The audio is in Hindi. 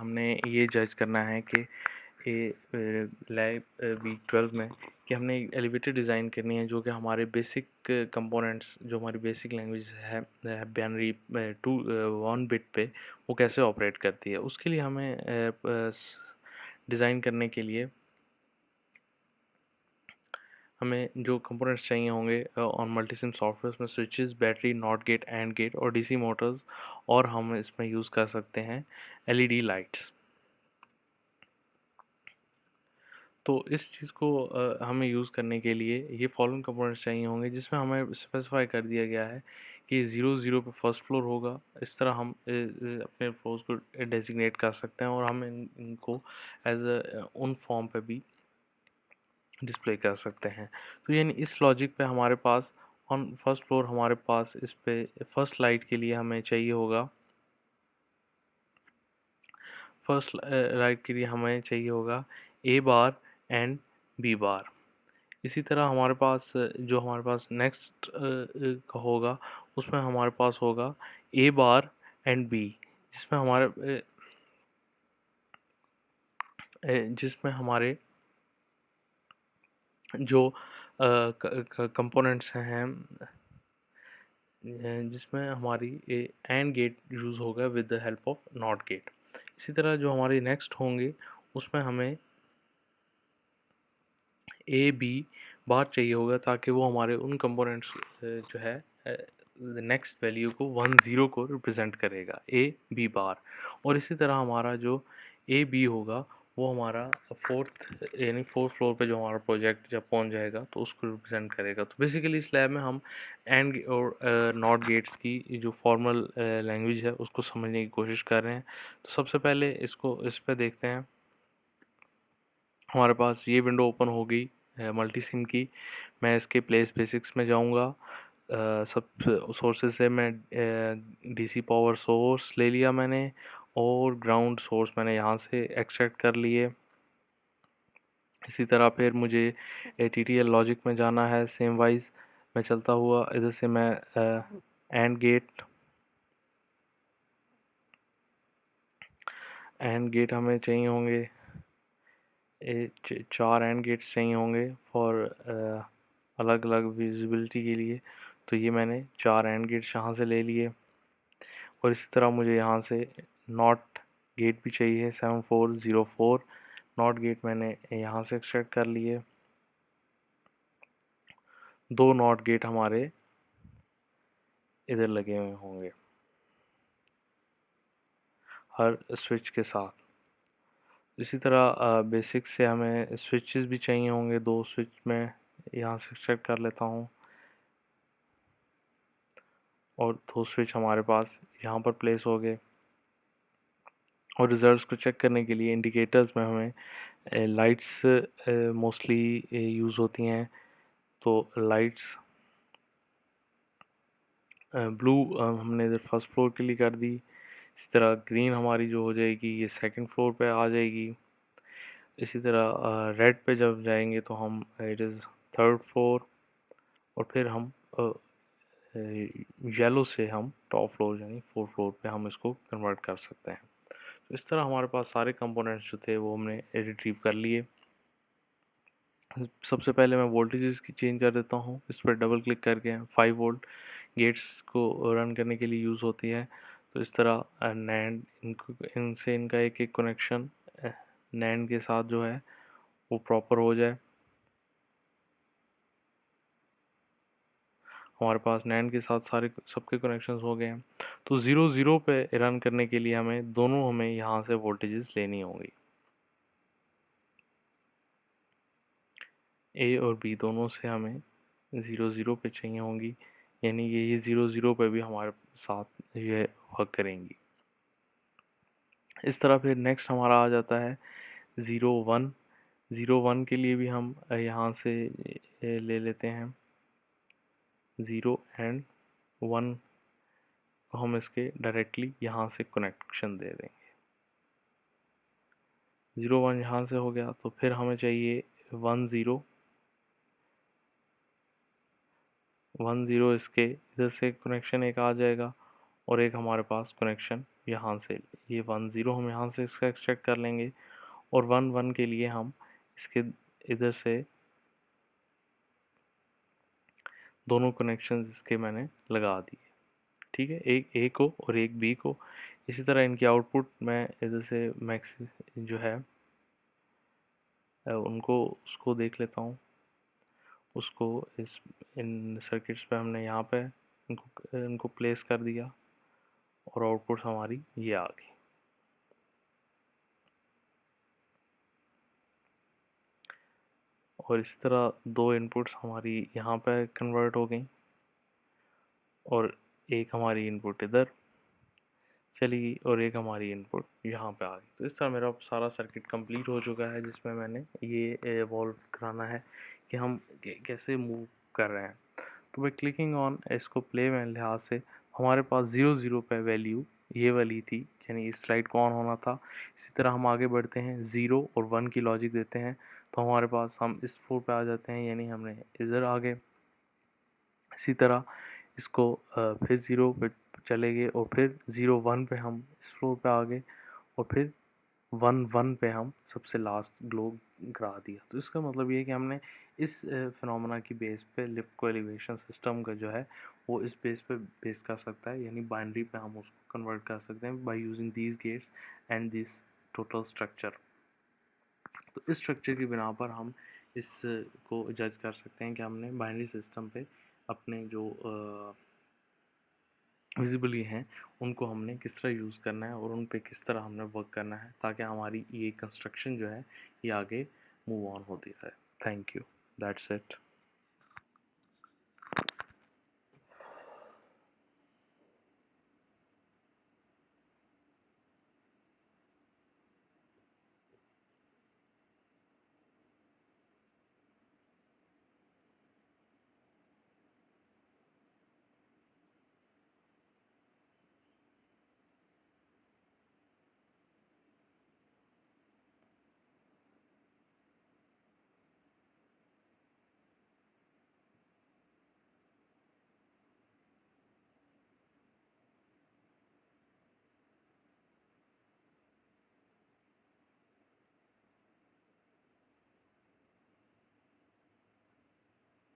हमने ये जज करना है कि लैब वीक 12 में कि हमने एक एलिवेटर डिज़ाइन करनी है जो कि हमारे बेसिक कंपोनेंट्स जो हमारी बेसिक लैंग्वेज है बाइनरी 1 बिट पे वो कैसे ऑपरेट करती है। उसके लिए हमें डिज़ाइन करने के लिए हमें जो कंपोनेंट्स चाहिए होंगे ऑन मल्टीसिम सॉफ्टवेयर में switches, battery, not gate, and gate और डीसी मोटर्स, और हम इसमें यूज़ कर सकते हैं एलईडी लाइट्स। तो इस चीज़ को हमें यूज़ करने के लिए ये फॉलोइंग कंपोनेंट्स चाहिए होंगे, जिसमें हमें स्पेसिफाई कर दिया गया है कि 0 पे फर्स्ट फ्लोर होगा। इस तरह हम अपने फ्लोर्स को डेजिग्नेट कर सकते हैं और हम इनको एज उन फॉर्म पे भी डिस्प्ले कर सकते हैं। तो यानी इस लॉजिक पे हमारे पास ऑन फर्स्ट फ्लोर हमारे पास इस पे फर्स्ट लाइट के लिए हमें चाहिए होगा ए बार एंड बी बार। इसी तरह हमारे पास जो हमारे पास नेक्स्ट होगा उसमें हमारे पास होगा ए बार एंड बी, जिसमें हमारे जो कंपोनेंट्स हैं जिसमें हमारी एंड गेट यूज़ होगा with the help of not gate. इसी तरह जो हमारे नेक्स्ट होंगे उसमें हमें ए बी बार चाहिए होगा ताकि वो हमारे उन कंपोनेंट्स जो है नेक्स्ट वैल्यू को 10 को रिप्रेजेंट करेगा ए बी बार। और इसी तरह हमारा जो ए बी होगा वो हमारा फोर्थ फ्लोर पे जो हमारा प्रोजेक्ट जब पहुंच जाएगा तो उसको रिप्रेजेंट करेगा। तो बेसिकली इस लैब में हम एंड और नॉट गेट्स की जो फॉर्मल लैंग्वेज है उसको समझने की कोशिश कर रहे हैं। तो सबसे पहले इस पे देखते हैं। हमारे पास ये विंडो ओपन हो गई मल्टीसिम की। मैं इसके प्लेस बेसिक्स में जाऊंगा। सब सोर्सेज से मैं डीसी पावर सोर्स ले लिया मैंने और ग्राउंड सोर्स मैंने यहाँ से एक्सट्रैक्ट कर लिए। इसी तरह फिर मुझे टीटीएल लॉजिक में जाना है। सेम वाइज मैं चलता हुआ इधर से मैं एंड गेट हमें चाहिए होंगे 4 एंड गेट्स चाहिए होंगे फॉर अलग अलग विजिबिलिटी के लिए। तो ये मैंने 4 एंड गेट्स यहाँ से ले लिए और इसी तरह मुझे यहाँ से नॉट गेट भी चाहिए 7404 नॉट गेट मैंने यहाँ से एक्सट्रैक्ट कर लिए। 2 नॉट गेट हमारे इधर लगे हुए होंगे हर स्विच के साथ। इसी तरह बेसिक से हमें स्विचेस भी चाहिए होंगे 2 स्विच में यहाँ से एक्सट्रैक्ट कर लेता हूँ और 2 स्विच हमारे पास यहाँ पर प्लेस हो गए। और रिजल्ट्स को चेक करने के लिए इंडिकेटर्स में हमें लाइट्स मोस्टली यूज़ होती हैं। तो लाइट्स ब्लू हमने इधर फर्स्ट फ्लोर के लिए कर दी। इसी तरह ग्रीन हमारी जो हो जाएगी ये सेकंड फ्लोर पे आ जाएगी। इसी तरह रेड पे जब जाएंगे तो हम इट इज़ थर्ड फ्लोर और फिर हम येलो से हम टॉप फ्लोर यानी फोर्थ फ्लोर पे हम इसको कन्वर्ट कर सकते हैं। तो इस तरह हमारे पास सारे कंपोनेंट्स जो थे वो हमने रिट्रीव कर लिए। सबसे पहले मैं वोल्टेजेस की चेंज कर देता हूँ। इस पर डबल क्लिक करके 5 वोल्ट गेट्स को रन करने के लिए यूज़ होती है। तो इस तरह नैंड इनसे इनका एक एक कनेक्शन नैंड के साथ जो है वो प्रॉपर हो जाए। हमारे पास नैंड के साथ सारे सबके कनेक्शंस हो गए हैं। तो 0 पे रन करने के लिए हमें यहाँ से वोल्टेजेस लेनी होंगी। ए और बी दोनों से हमें 0 पे चाहिए होंगी, यानी ये 0 पे भी हमारे साथ ये वर्क करेंगी। इस तरह फिर नेक्स्ट हमारा आ जाता है 01। 01 के लिए भी हम यहाँ से ले लेते हैं 0 एंड 1 को हम इसके डायरेक्टली यहाँ से कनेक्शन दे देंगे। 01 यहाँ से हो गया तो फिर हमें चाहिए 10 इसके इधर से कनेक्शन एक आ जाएगा और एक हमारे पास कनेक्शन यहाँ से ये 1 0 हम यहाँ से इसका एक्सट्रैक्ट कर लेंगे और 1 1 के लिए हम इसके इधर से दोनों कनेक्शंस इसके मैंने लगा दिए। ठीक है, एक ए को और एक बी को। इसी तरह इनकी आउटपुट मैं इधर से मैक्स जो है उनको उसको देख लेता हूँ। उसको इस इन सर्किट्स पे हमने यहाँ पे इनको प्लेस कर दिया और आउटपुट हमारी ये आ गई। और इस तरह दो इनपुट्स हमारी यहाँ पे कन्वर्ट हो गई और एक हमारी इनपुट इधर चली गई और एक हमारी इनपुट यहाँ पे आ गई। तो इस तरह मेरा सारा सर्किट कंप्लीट हो चुका है, जिसमें मैंने ये एवॉल्व कराना है कि हम कैसे मूव कर रहे हैं। तो बाई क्लिकिंग ऑन इसको प्ले में लिहाज से हमारे पास 0 0 पे वैल्यू ये वाली थी, यानी इस स्लाइड को ऑन होना था। इसी तरह हम आगे बढ़ते हैं, 0 और 1 की लॉजिक देते हैं तो हमारे पास हम इस फ्लोर पे आ जाते हैं, यानी हमने इधर आ गए। इसी तरह इसको फिर 0 पे चले गए और फिर 0 1 पे हम इस फ्लोर पे आ गए और फिर 1 1 पे हम सबसे लास्ट ग्लो करा दिया। तो इसका मतलब ये है कि हमने इस फिनोमेना की बेस पे लिफ्ट को एलिवेशन सिस्टम का जो है वो इस बेस पे बेस कर सकता है, यानी बाइनरी पे हम उसको कन्वर्ट कर सकते हैं by using these gates and this total structure. तो इस स्ट्रक्चर की बिना पर हम इस को जज कर सकते हैं कि हमने बाइनरी सिस्टम पे अपने जो विजिबली हैं उनको हमने किस तरह यूज़ करना है और उन पे किस तरह हमने वर्क करना है, ताकि हमारी ये कंस्ट्रक्शन जो है ये आगे मूव ऑन होती रहे। Thank you, that's it.